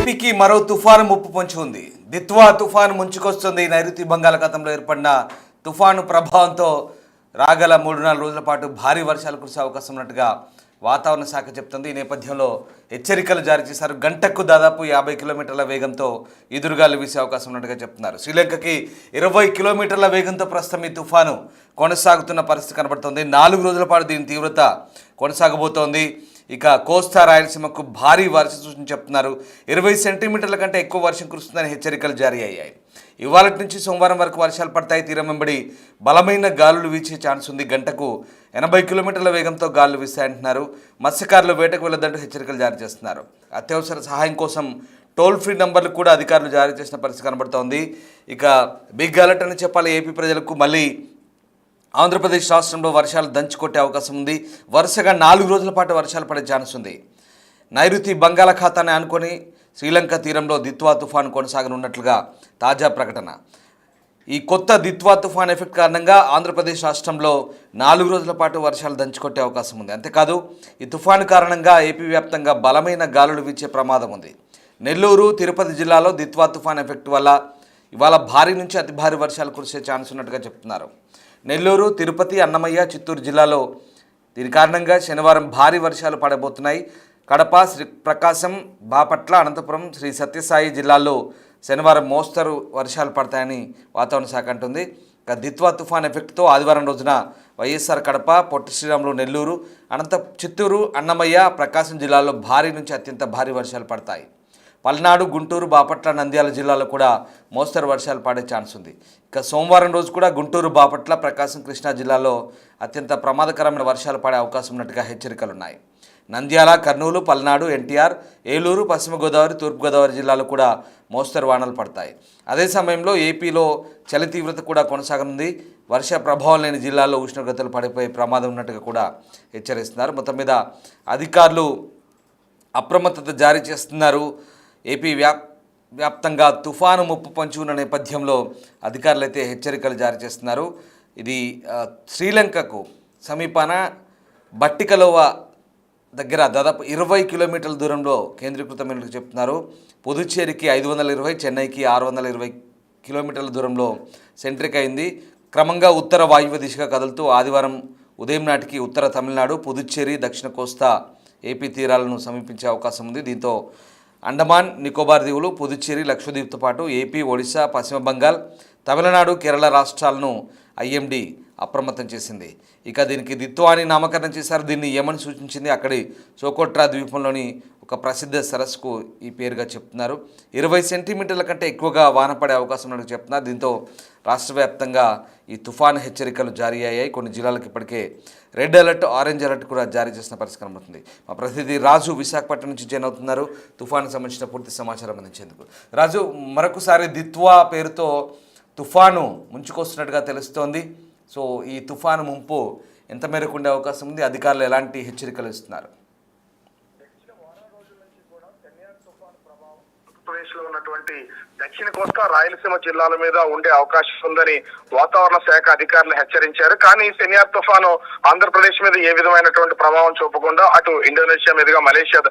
ఏపీకి మరో తుఫాను ముప్పు పొంచి ఉంది. దిత్వా తుఫాను ముంచుకొస్తుంది. నైరుతి బంగాళాఖాతంలో ఏర్పడిన తుఫాను ప్రభావంతో రాగల 3-4 రోజుల పాటు భారీ వర్షాలు కురిసే అవకాశం ఉన్నట్టుగా వాతావరణ శాఖ చెప్తుంది. ఈ నేపథ్యంలో హెచ్చరికలు జారీ చేశారు. గంటకు దాదాపు 50 కిలోమీటర్ల వేగంతో ఎదురుగాలు వీసే అవకాశం ఉన్నట్టుగా చెప్తున్నారు. శ్రీలంకకి 20 కిలోమీటర్ల వేగంతో ప్రస్తుతం ఈ తుఫాను కొనసాగుతున్న పరిస్థితి కనబడుతోంది. 4 రోజుల పాటు దీని తీవ్రత కొనసాగబోతోంది. ఇక కోస్తా రాయలసీమకు భారీ వర్ష సూచన చెప్తున్నారు. 20 సెంటీమీటర్ల కంటే ఎక్కువ వర్షం కురుస్తుందని హెచ్చరికలు జారీ అయ్యాయి. ఇవాళ నుంచి సోమవారం వరకు వర్షాలు పడతాయి. తీరం వెంబడి బలమైన గాలులు వీచే ఛాన్స్ ఉంది. గంటకు 80 కిలోమీటర్ల వేగంతో గాలులు వీస్తాయంటున్నారు. మత్స్యకారులు వేటకు వెళ్ళొద్దంటూ హెచ్చరికలు జారీ చేస్తున్నారు. అత్యవసర సహాయం కోసం టోల్ ఫ్రీ నంబర్లు కూడా అధికారులు జారీ చేసిన పరిస్థితి కనబడుతోంది. ఇక బిగ్ అలర్ట్ అని చెప్పాలి ఏపీ ప్రజలకు. మళ్ళీ ఆంధ్రప్రదేశ్ రాష్ట్రంలో వర్షాలు దంచుకొట్టే అవకాశం ఉంది. వరుసగా 4 రోజుల పాటు వర్షాలు పడే ఛాన్స్ ఉంది. నైరుతి బంగాళాఖాతాన్ని ఆనుకొని శ్రీలంక తీరంలో దిత్వా తుఫాను కొనసాగనున్నట్లుగా తాజా ప్రకటన. ఈ కొత్త దిత్వా తుఫాన్ ఎఫెక్ట్ కారణంగా ఆంధ్రప్రదేశ్ రాష్ట్రంలో 4 రోజుల పాటు వర్షాలు దంచుకొట్టే అవకాశం ఉంది. అంతేకాదు ఈ తుఫాను కారణంగా ఏపీ వ్యాప్తంగా బలమైన గాలులు వీచే ప్రమాదం ఉంది. నెల్లూరు, తిరుపతి జిల్లాలో దిత్వా తుఫాన్ ఎఫెక్ట్ వల్ల ఇవాళ భారీ నుంచి అతి భారీ వర్షాలు కురిసే ఛాన్స్ ఉన్నట్టుగా చెప్తున్నారు. నెల్లూరు, తిరుపతి, అన్నమయ్య, చిత్తూరు జిల్లాలో దీని కారణంగా శనివారం భారీ వర్షాలు పడబోతున్నాయి. కడప, శ్రీ ప్రకాశం, బాపట్ల, అనంతపురం, శ్రీ సత్యసాయి జిల్లాల్లో శనివారం మోస్తరు వర్షాలు పడతాయని వాతావరణ శాఖ అంటుంది. ఇక దిత్వా తుఫాన్ ఎఫెక్ట్తో ఆదివారం రోజున వైఎస్ఆర్ కడప, పొట్టి శ్రీరాములు, నెల్లూరు, చిత్తూరు, అన్నమయ్య, ప్రకాశం జిల్లాల్లో భారీ నుంచి అత్యంత భారీ వర్షాలు పడతాయి. పల్నాడు, గుంటూరు, బాపట్ల, నంద్యాల జిల్లాలో కూడా మోస్తరు వర్షాలు పడే ఛాన్స్ ఉంది. ఇక సోమవారం రోజు కూడా గుంటూరు, బాపట్ల, ప్రకాశం, కృష్ణా జిల్లాలో అత్యంత ప్రమాదకరమైన వర్షాలు పడే అవకాశం ఉన్నట్టుగా హెచ్చరికలు ఉన్నాయి. నంద్యాల, కర్నూలు, పల్నాడు, ఎన్టీఆర్, ఏలూరు, పశ్చిమ గోదావరి, తూర్పుగోదావరి జిల్లాలో కూడా మోస్తరు వానలు పడతాయి. అదే సమయంలో ఏపీలో చలి తీవ్రత కూడా కొనసాగనుంది. వర్ష ప్రభావం లేని జిల్లాల్లో ఉష్ణోగ్రతలు పడిపోయే ప్రమాదం ఉన్నట్టుగా కూడా హెచ్చరిస్తున్నారు. మొత్తం మీద అధికారులు అప్రమత్తత జారీ చేస్తున్నారు. ఏపీ వ్యాప్తంగా తుఫాను ముప్పు పొంచి ఉన్న నేపథ్యంలో అధికారులు అయితే హెచ్చరికలు జారీ చేస్తున్నారు. ఇది శ్రీలంకకు సమీపాన బట్టికలోవ దగ్గర దాదాపు 20 కిలోమీటర్ల దూరంలో కేంద్రీకృతమైనట్టు చెప్తున్నారు. పుదుచ్చేరికి 520, చెన్నైకి 620 కిలోమీటర్ల దూరంలో సెంట్రిక్ అయింది. క్రమంగా ఉత్తర వాయువ్య దిశగా కదులుతూ ఆదివారం ఉదయం నాటికి ఉత్తర తమిళనాడు, పుదుచ్చేరి, దక్షిణ కోస్తా ఏపీ తీరాలను సమీపించే అవకాశం ఉంది. దీంతో అండమాన్ నికోబార్ దీవులు, పుదుచ్చేరి, లక్షద్వీప్తో పాటు ఏపీ, ఒడిశా, పశ్చిమ బంగాల్, తమిళనాడు, కేరళ రాష్ట్రాలను ఐఎండీ అప్రమత్తం చేసింది. ఇక దీనికి దిత్వా అని నామకరణం చేశారు. దీన్ని యమన్ సూచించింది. అక్కడి సోకోట్రా ద్వీపంలోని ఒక ప్రసిద్ధ సరస్సుకు ఈ పేరుగా చెప్తున్నారు. 20 సెంటీమీటర్ల కంటే ఎక్కువగా వాన పడే అవకాశం ఉన్నట్టు చెప్తున్నారు. దీంతో రాష్ట్ర వ్యాప్తంగా ఈ తుఫాను హెచ్చరికలు జారీ అయ్యాయి. కొన్ని జిల్లాలకు ఇప్పటికే రెడ్ అలర్ట్, ఆరెంజ్ అలర్ట్ కూడా జారీ చేసిన పరిస్థితి కనబడుతుంది. మా ప్రతినిధి రాజు విశాఖపట్నం నుంచి జాయిన్ అవుతున్నారు తుఫాను సంబంధించిన పూర్తి సమాచారం అందించేందుకు. రాజు, మరొకసారి దిత్వా పేరుతో తుఫాను ముంచుకొస్తున్నట్టుగా తెలుస్తోంది. సో ఈ తుఫాను ముంపు ఎంత మేరకు ఉండే అవకాశం ఉంది? అధికారులు ఎలాంటి హెచ్చరికలు ఇస్తున్నారు? ఆంధ్రప్రదేశ్లో ఉన్నటువంటి దక్షిణ కోస్తా రాయలసీమ జిల్లాల మీద ఉండే అవకాశం ఉందని వాతావరణ శాఖ అధికారులు హెచ్చరించారు. కానీ సెనియార్ తుఫాను ఆంధ్రప్రదేశ్ మీద ఏ విధమైనటువంటి ప్రభావం చూపకుండా అటు ఇండోనేషియా మీదుగా మలేషియా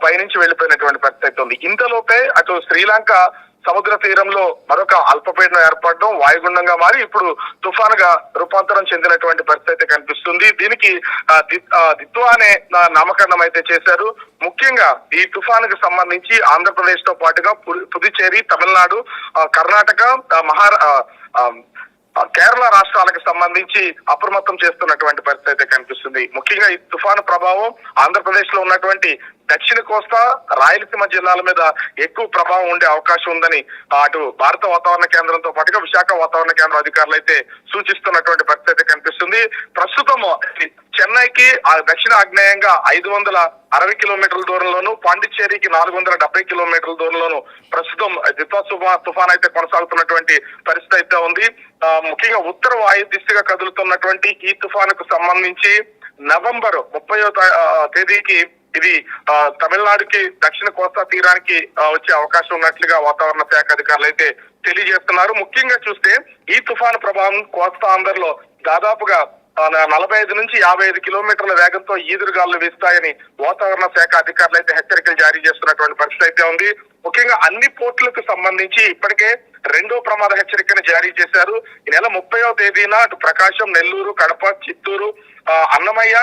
పైనుంచి వెళ్లిపోయినటువంటి పరిస్థితి ఉంది. ఇంతలోపే అటు శ్రీలంక సముద్ర తీరంలో మరొక అల్పపీడనం ఏర్పడడం, వాయుగుండంగా మారి ఇప్పుడు తుఫానుగా రూపాంతరం చెందినటువంటి పరిస్థితి కనిపిస్తుంది. దీనికి దిత్వా అనే నామకరణం అయితే చేశారు. ముఖ్యంగా ఈ తుఫానుకు సంబంధించి ఆంధ్రప్రదేశ్ తో పాటుగా పుదుచ్చేరి, తమిళనాడు, కర్ణాటక, కేరళ రాష్ట్రాలకు సంబంధించి అప్రమత్తం చేస్తున్నటువంటి పరిస్థితి కనిపిస్తుంది. ముఖ్యంగా ఈ తుఫాను ప్రభావం ఆంధ్రప్రదేశ్ లో ఉన్నటువంటి దక్షిణ కోస్తా, రాయలసీమ జిల్లాల మీద ఎక్కువ ప్రభావం ఉండే అవకాశం ఉందని అటు భారత వాతావరణ కేంద్రంతో పాటుగా విశాఖ వాతావరణ కేంద్రం అధికారులు అయితే సూచిస్తున్నటువంటి పరిస్థితి కనిపిస్తుంది. ప్రస్తుతం చెన్నైకి దక్షిణ ఆగ్నేయంగా 560 కిలోమీటర్ల దూరంలోను, పాండిచ్చేరికి 470 కిలోమీటర్ల దూరంలోను ప్రస్తుతం దిత్వా తుఫాన్ అయితే కొనసాగుతున్నటువంటి పరిస్థితి అయితే ఉంది. ముఖ్యంగా ఉత్తర వాయు దిశగా కదులుతున్నటువంటి ఈ తుఫానుకు సంబంధించి నవంబర్ 30వ తేదీకి ఇది తమిళనాడుకి, దక్షిణ కోస్తా తీరానికి వచ్చే అవకాశం ఉన్నట్లుగా వాతావరణ శాఖ అధికారులు అయితే తెలియజేస్తున్నారు. ముఖ్యంగా చూస్తే ఈ తుఫాను ప్రభావం కోస్తా ఆంధ్రలో దాదాపుగా 45 నుంచి 55 కిలోమీటర్ల వేగంతో ఈదురుగాలు వీస్తాయని వాతావరణ శాఖ అధికారులు అయితే హెచ్చరికలు జారీ చేస్తున్నటువంటి పరిస్థితి అయితే ఉంది. ముఖ్యంగా అన్ని పోర్టులకు సంబంధించి ఇప్పటికే 2వ ప్రమాద హెచ్చరికను జారీ చేశారు. ఈ నెల 30వ తేదీన అటు ప్రకాశం, నెల్లూరు, కడప, చిత్తూరు, అన్నమయ్య,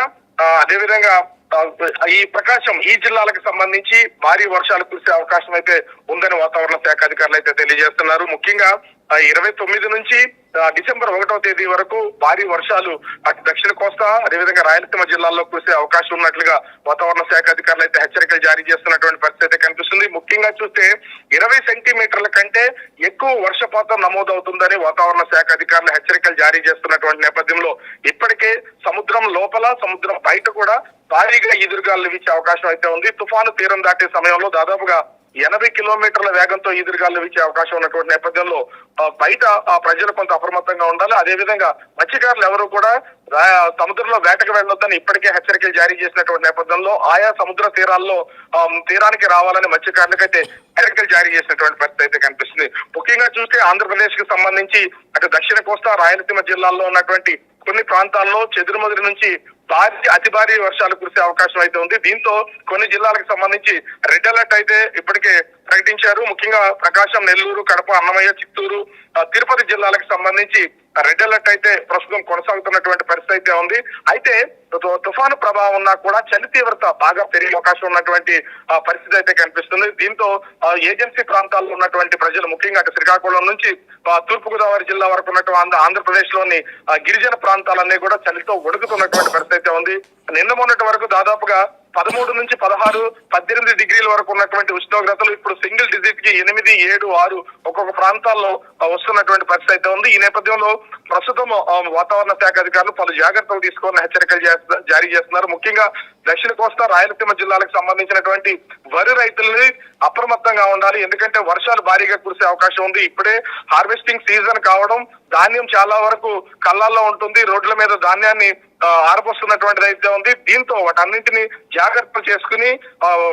అదేవిధంగా ఈ ప్రకాశం ఈ జిల్లాలకు సంబంధించి భారీ వర్షాలు కురిసే అవకాశం అయితే ఉందని వాతావరణ శాఖ అధికారులు అయితే తెలియజేస్తున్నారు. ముఖ్యంగా 29 నుంచి డిసెంబర్ 1వ తేదీ వరకు భారీ వర్షాలు అటు దక్షిణ కోస్తా అదేవిధంగా రాయలసీమ జిల్లాల్లో కురిసే అవకాశం ఉన్నట్లుగా వాతావరణ శాఖ అధికారులు అయితే హెచ్చరికలు జారీ చేస్తున్నటువంటి పరిస్థితి కనిపిస్తుంది. ముఖ్యంగా చూస్తే 20 సెంటీమీటర్ల కంటే ఎక్కువ వర్షపాతం నమోదవుతుందని వాతావరణ శాఖ అధికారులు హెచ్చరికలు జారీ చేస్తున్నటువంటి నేపథ్యంలో ఇప్పటికే సముద్రం లోపల, సముద్రం బయట కూడా భారీగా ఈదురుగాలు వీచే అవకాశం అయితే ఉంది. తుఫాను తీరం దాటే సమయంలో దాదాపుగా 80 కిలోమీటర్ల వేగంతో ఈదురుగాలు వీచే అవకాశం ఉన్నటువంటి నేపథ్యంలో బయట ప్రజలు కొంత అప్రమత్తంగా ఉండాలి. అదేవిధంగా మత్స్యకారులు ఎవరు కూడా సముద్రంలో వేటకు వెళ్లొద్దని ఇప్పటికే హెచ్చరికలు జారీ చేసినటువంటి నేపథ్యంలో ఆయా సముద్ర తీరాల్లో తీరానికి రావాలని మత్స్యకారులకైతే హెచ్చరికలు జారీ చేసినటువంటి పరిస్థితి అయితే కనిపిస్తుంది. ముఖ్యంగా చూస్తే ఆంధ్రప్రదేశ్ కి సంబంధించి అటు దక్షిణ కోస్తా, రాయలసీమ జిల్లాల్లో ఉన్నటువంటి కొన్ని ప్రాంతాల్లో చెదురుమదురు నుంచి అతి భారీ వర్షాలు కురిసే అవకాశం అయితే ఉంది. దీంతో కొన్ని జిల్లాలకు సంబంధించి రెడ్ అలర్ట్ అయితే ఇప్పటికే ప్రకటించారు. ముఖ్యంగా ప్రకాశం, నెల్లూరు, కడప, అన్నమయ్య, చిత్తూరు, తిరుపతి జిల్లాలకు సంబంధించి రెడ్ అలర్ట్ అయితే ప్రస్తుతం కొనసాగుతున్నటువంటి పరిస్థితి అయితే ఉంది. అయితే తుఫాను ప్రభావం ఉన్నా కూడా చలి తీవ్రత బాగా పెరిగే అవకాశం ఉన్నటువంటి పరిస్థితి అయితే కనిపిస్తుంది. దీంతో ఏజెన్సీ ప్రాంతాల్లో ఉన్నటువంటి ప్రజలు ముఖ్యంగా అటు శ్రీకాకుళం నుంచి తూర్పుగోదావరి జిల్లా వరకు ఉన్నటువంటి ఆంధ్రప్రదేశ్ లోని గిరిజన ప్రాంతాలన్నీ కూడా చలితో వణుకుతున్నటువంటి పరిస్థితి అయితే ఉంది. నిన్న మొన్నటి వరకు దాదాపుగా 13 నుంచి 16, 18 డిగ్రీల వరకు ఉన్నటువంటి ఉష్ణోగ్రతలు ఇప్పుడు సింగిల్ డిజిట్ కి 8, 7, 6 ఒక్కొక్క ప్రాంతాల్లో వస్తున్నటువంటి పరిస్థితి అయితే ఉంది. ఈ నేపథ్యంలో ప్రస్తుతం వాతావరణ శాఖ అధికారులు పలు జాగ్రత్తలు తీసుకొని హెచ్చరికలు జారీ చేస్తున్నారు. ముఖ్యంగా దక్షిణ కోస్తా, రాయలసీమ జిల్లాలకు సంబంధించినటువంటి వరి రైతుల్ని అప్రమత్తంగా ఉండాలి. ఎందుకంటే వర్షాలు భారీగా కురిసే అవకాశం ఉంది. ఇప్పుడే హార్వెస్టింగ్ సీజన్ కావడం, ధాన్యం చాలా వరకు కళ్ళాల్లో ఉంటుంది. రోడ్ల మీద ధాన్యాన్ని ఆరబోస్తున్నటువంటిది అయితే ఉంది. దీంతో వాటన్నింటినీ జాగ్రత్తలు చేసుకుని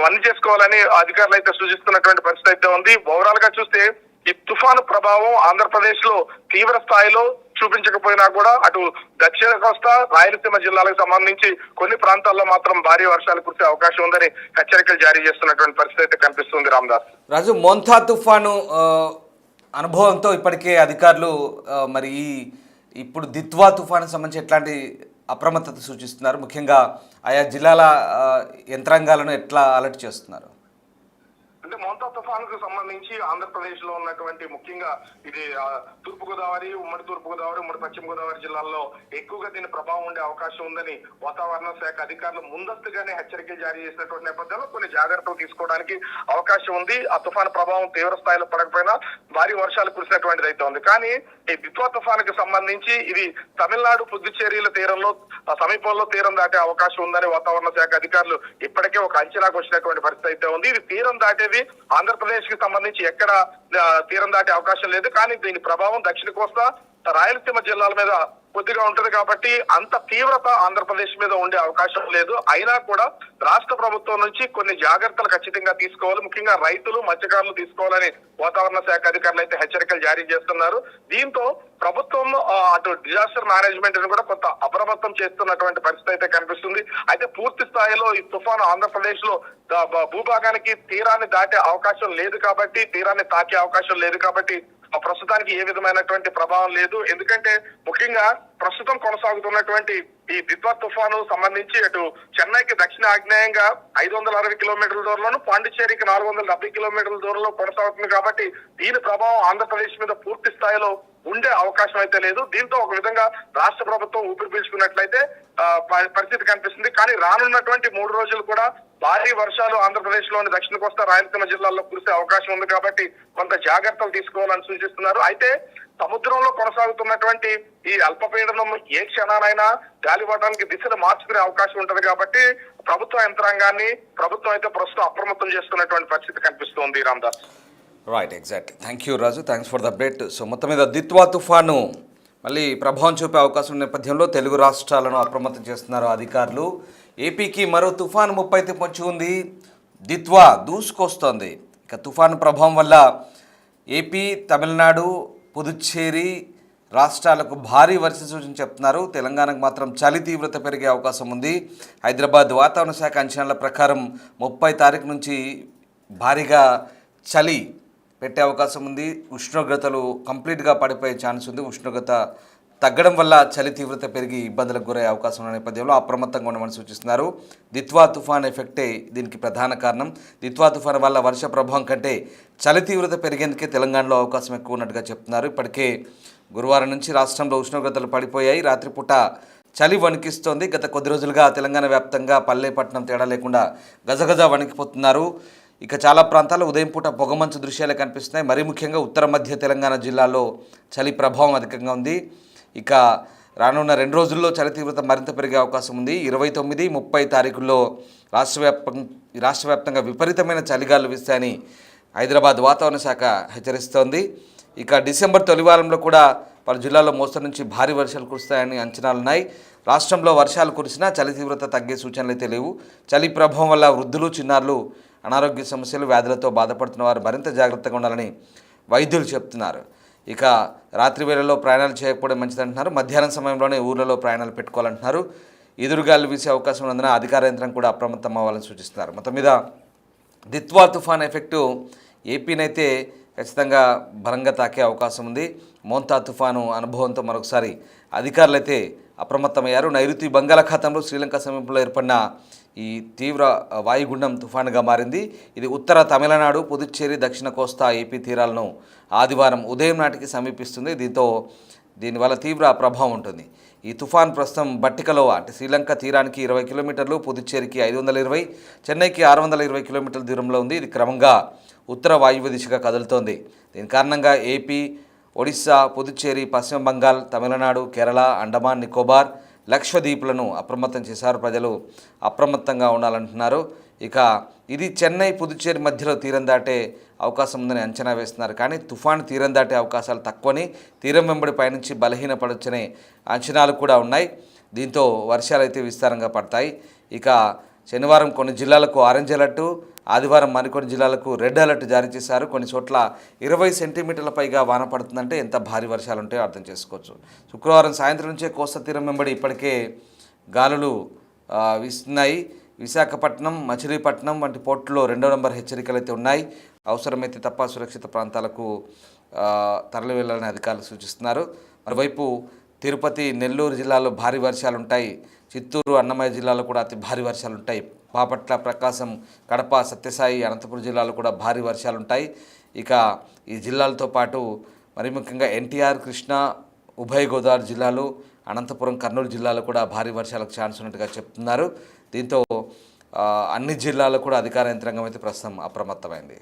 అన్ని చేసుకోవాలని అధికారులు అయితే సూచిస్తున్నటువంటి పరిస్థితి అయితే ఉంది. ఓవరాల్ గా చూస్తే ఈ తుఫాను ప్రభావం ఆంధ్రప్రదేశ్ లో తీవ్ర స్థాయిలో చూపించకపోయినా కూడా అటు దక్షిణ కోస్తా, రాయలసీమ జిల్లాలకు సంబంధించి కొన్ని ప్రాంతాల్లో మాత్రం భారీ వర్షాలు కురిసే అవకాశం ఉందని హెచ్చరికలు జారీ చేస్తున్నటువంటి పరిస్థితి అయితే కనిపిస్తుంది. రామదాస్ రాజు, మోంతా తుఫాను అనుభవంతో ఇప్పటికే అధికారులు మరి ఇప్పుడు దిత్వా తుఫాను సంబంధించి ఎట్లాంటి అప్రమత్తత సూచిస్తున్నారు? ముఖ్యంగా ఆయా జిల్లాల యంత్రాంగాలను ఎట్లా అలర్ట్ చేస్తున్నారు? అంటే మోంతా తుఫానుకు సంబంధించి ఆంధ్రప్రదేశ్ లో ఉన్నటువంటి ముఖ్యంగా ఇది తూర్పుగోదావరి, ఉమ్మడి తూర్పుగోదావరి, ఉమ్మడి పశ్చిమ గోదావరి జిల్లాల్లో ఎక్కువగా దీని ప్రభావం ఉండే అవకాశం ఉందని వాతావరణ శాఖ అధికారులు ముందస్తుగానే హెచ్చరికలు జారీ చేసినటువంటి నేపథ్యంలో కొన్ని జాగ్రత్తలు తీసుకోవడానికి అవకాశం ఉంది. ఆ తుఫాను ప్రభావం తీవ్ర స్థాయిలో పడకపోయినా భారీ వర్షాలు కురిసినటువంటిది అయితే ఉంది. కానీ ఈ దిత్వా తుఫానుకు సంబంధించి ఇది తమిళనాడు, పుదుచ్చేరిల తీరంలో సమీపంలో తీరం దాటే అవకాశం ఉందని వాతావరణ శాఖ అధికారులు ఇప్పటికే ఒక అంచనాకు వచ్చినటువంటి పరిస్థితి అయితే ఉంది. ఇది తీరం దాటేది ఆంధ్రప్రదేశ్ కి సంబంధించి ఎక్కడ తీరం దాటే అవకాశం లేదు. కానీ దీని ప్రభావం దక్షిణ కోస్తా, రాయలసీమ జిల్లాల మీద కొద్దిగా ఉంటది కాబట్టి అంత తీవ్రత ఆంధ్రప్రదేశ్ మీద ఉండే అవకాశం లేదు. అయినా కూడా రాష్ట్ర ప్రభుత్వం నుంచి కొన్ని జాగ్రత్తలు ఖచ్చితంగా తీసుకోవాలి. ముఖ్యంగా రైతులు, మత్స్యకారులు తీసుకోవాలని వాతావరణ శాఖ అధికారులు అయితే హెచ్చరికలు జారీ చేస్తున్నారు. దీంతో ప్రభుత్వం అటు డిజాస్టర్ మేనేజ్మెంట్ ని కూడా కొంత అప్రమత్తం చేస్తున్నటువంటి పరిస్థితి అయితే కనిపిస్తుంది. అయితే పూర్తి స్థాయిలో ఈ తుఫాను ఆంధ్రప్రదేశ్ లో భూభాగానికి తీరాన్ని దాటే అవకాశం లేదు కాబట్టి, తీరాన్ని తాకే అవకాశం లేదు కాబట్టి ప్రస్తుతానికి ఏ విధమైనటువంటి ప్రభావం లేదు. ఎందుకంటే ముఖ్యంగా ప్రస్తుతం కొనసాగుతున్నటువంటి ఈ దిత్వా తుఫాను సంబంధించి అటు చెన్నైకి దక్షిణ ఆగ్నేయంగా 560 కిలోమీటర్ల దూరంలోను, పాండిచ్చేరికి 470 కిలోమీటర్ల దూరంలో కొనసాగుతుంది కాబట్టి దీని ప్రభావం ఆంధ్రప్రదేశ్ మీద పూర్తి స్థాయిలో ఉండే అవకాశం అయితే లేదు. దీంతో ఒక విధంగా రాష్ట్ర ప్రభుత్వం ఊపిరి పీల్చుకున్నట్లయితే పరిస్థితి కనిపిస్తుంది. కానీ రానున్నటువంటి 3 రోజులు కూడా భారీ వర్షాలు ఆంధ్రప్రదేశ్ లోని దక్షిణ కోస్తా, రాయలసీమ జిల్లాల్లో కురిసే అవకాశం ఉంది కాబట్టి కొంత జాగ్రత్తలు తీసుకోవాలని సూచిస్తున్నారు. అయితే సముద్రంలో కొనసాగుతున్నటువంటి ఈ అల్పపీడనం ఏ క్షణానైనా గాలిపటానికి దిశను మార్చుకునే అవకాశం ఉంటది కాబట్టి ప్రభుత్వ యంత్రాంగాన్ని ప్రభుత్వం అయితే ప్రస్తుతం అప్రమత్తం చేస్తున్నటువంటి పరిస్థితి కనిపిస్తోంది. Ramadas. Right, exact. Thank you Raju, thanks for the update. So మొత్తం మీద దిత్వా తుఫాను మళ్ళీ ప్రభావం చూపే అవకాశం నేపథ్యంలో తెలుగు రాష్ట్రాలను అప్రమత్తం చేస్తున్నారు అధికారులు. ఏపీకి మరో తుఫాను ముప్పైతే పొంచి ఉంది. దిత్వా దూసుకొస్తోంది. ఇక తుఫాను ప్రభావం వల్ల ఏపీ, తమిళనాడు, పుదుచ్చేరి, రాష్ట్రాలకు భారీ వర్ష సూచన చెప్తున్నారు. తెలంగాణకు మాత్రం చలి తీవ్రత పెరిగే అవకాశం ఉంది. హైదరాబాద్ వాతావరణ శాఖ అంచనాల ప్రకారం 30 తారీఖు నుంచి భారీగా చలి పెట్టే అవకాశం ఉంది. ఉష్ణోగ్రతలు కంప్లీట్గా పడిపోయే ఛాన్స్ ఉంది. ఉష్ణోగ్రత తగ్గడం వల్ల చలి తీవ్రత పెరిగి ఇబ్బందులకు గురయ్యే అవకాశం ఉన్న నేపథ్యంలో అప్రమత్తంగా ఉండమని సూచిస్తున్నారు. దిత్వా తుఫాన్ ఎఫెక్టే దీనికి ప్రధాన కారణం. దిత్వా తుఫాన్ వల్ల వర్ష ప్రభావం కంటే చలి తీవ్రత పెరిగేందుకే తెలంగాణలో అవకాశం ఎక్కువ ఉన్నట్టుగా చెప్తున్నారు. ఇప్పటికే గురువారం నుంచి రాష్ట్రంలో ఉష్ణోగ్రతలు పడిపోయాయి. రాత్రిపూట చలి వణికిస్తోంది. గత కొద్ది రోజులుగా తెలంగాణ వ్యాప్తంగా పల్లె పట్టణం తేడా లేకుండా గజగజ వణికిపోతున్నారు. ఇక చాలా ప్రాంతాల్లో ఉదయం పూట పొగమంచు దృశ్యాలే కనిపిస్తున్నాయి. మరీ ముఖ్యంగా ఉత్తర మధ్య తెలంగాణ జిల్లాలో చలి ప్రభావం అధికంగా ఉంది. ఇక రానున్న 2 రోజుల్లో చలి తీవ్రత మరింత పెరిగే అవకాశం ఉంది. 29, 30 తారీఖుల్లో రాష్ట్ర వ్యాప్తంగా విపరీతమైన చలిగాలు వీస్తాయని హైదరాబాద్ వాతావరణ శాఖ హెచ్చరిస్తోంది. ఇక డిసెంబర్ తొలి వారంలో కూడా పలు జిల్లాల్లో మోస్తరు నుంచి భారీ వర్షాలు కురుస్తాయని అంచనాలున్నాయి. రాష్ట్రంలో వర్షాలు కురిసినా చలి తీవ్రత తగ్గే సూచనలు అయితే లేవు. చలి ప్రభావం వల్ల వృద్ధులు, చిన్నారులు అనారోగ్య సమస్యలు, వ్యాధులతో బాధపడుతున్న వారు మరింత జాగ్రత్తగా ఉండాలని వైద్యులు చెప్తున్నారు. ఇక రాత్రి వేళల్లో ప్రయాణాలు చేయకపోవడం మంచిదంటున్నారు. మధ్యాహ్నం సమయంలోనే ఊర్లలో ప్రయాణాలు పెట్టుకోవాలంటున్నారు. ఎదురుగాలు వీసే అవకాశం ఉన్నందున అధికార యంత్రం కూడా అప్రమత్తం అవ్వాలని సూచిస్తున్నారు. మొత్తం మీద దిత్వా తుఫాన్ ఎఫెక్టు ఏపీనైతే ఖచ్చితంగా బలంగా తాకే అవకాశం ఉంది. మోంతా తుఫాను అనుభవంతో మరొకసారి అధికారులు అయితే అప్రమత్తమయ్యారు. నైరుతి బంగాళాఖాతంలో శ్రీలంక సమీపంలో ఏర్పడిన ఈ తీవ్ర వాయుగుండం తుఫానుగా మారింది. ఇది ఉత్తర తమిళనాడు, పుదుచ్చేరి, దక్షిణ కోస్తా, ఏపీ తీరాలను ఆదివారం ఉదయం నాటికి సమీపిస్తుంది. దీనివల్ల తీవ్ర ప్రభావం ఉంటుంది. ఈ తుఫాన్ ప్రస్తుతం బట్టికలో అంటే శ్రీలంక తీరానికి 20 కిలోమీటర్లు, పుదుచ్చేరికి 520, చెన్నైకి 620 కిలోమీటర్ల దూరంలో ఉంది. ఇది క్రమంగా ఉత్తర వాయువ్య దిశగా కదులుతోంది. దీని కారణంగా ఏపీ, ఒడిశా, పుదుచ్చేరి, పశ్చిమ బంగాల్, తమిళనాడు, కేరళ, అండమాన్ నికోబార్, లక్షద్వీపులను అప్రమత్తం చేశారు. ప్రజలు అప్రమత్తంగా ఉండాలంటున్నారు. ఇక ఇది చెన్నై, పుదుచ్చేరి మధ్యలో తీరం దాటే అవకాశం ఉందని అంచనా వేస్తున్నారు. కానీ తుఫాను తీరం దాటే అవకాశాలు తక్కువని, తీరం వెంబడి పయనించి బలహీనపడొచ్చనే అంచనాలు కూడా ఉన్నాయి. దీంతో వర్షాలు అయితే విస్తారంగా పడతాయి. ఇక శనివారం కొన్ని జిల్లాలకు ఆరెంజ్ అలర్టు, ఆదివారం మరికొన్ని జిల్లాలకు రెడ్ అలర్ట్ జారీ చేశారు. కొన్ని చోట్ల 20 సెంటీమీటర్ల పైగా వాన పడుతుందంటే ఎంత భారీ వర్షాలు ఉంటాయో అర్థం చేసుకోవచ్చు. శుక్రవారం సాయంత్రం నుంచే కోస్తా తీరం వెంబడి ఇప్పటికే గాలులు వీస్తున్నాయి. విశాఖపట్నం, మచిలీపట్నం వంటి పోర్టులో 2వ నంబర్ హెచ్చరికలు అయితే ఉన్నాయి. అవసరమైతే తప్ప సురక్షిత ప్రాంతాలకు తరలి వెళ్లాలని అధికారులు సూచిస్తున్నారు. మరోవైపు తిరుపతి, నెల్లూరు జిల్లాలో భారీ వర్షాలు ఉంటాయి. చిత్తూరు, అన్నమయ్య జిల్లాలో కూడా అతి భారీ వర్షాలు ఉంటాయి. బాపట్ల, ప్రకాశం, కడప, సత్యసాయి, అనంతపురం జిల్లాలో కూడా భారీ వర్షాలు ఉంటాయి. ఇక ఈ జిల్లాలతో పాటు మరి ముఖ్యంగా ఎన్టీఆర్, కృష్ణా, ఉభయ గోదావరి జిల్లాలు, అనంతపురం, కర్నూలు జిల్లాలో కూడా భారీ వర్షాలకు ఛాన్స్ ఉన్నట్టుగా చెప్తున్నారు. దీంతో అన్ని జిల్లాల్లో కూడా అధికార యంత్రాంగం అయితే ప్రస్తుతం అప్రమత్తమైంది.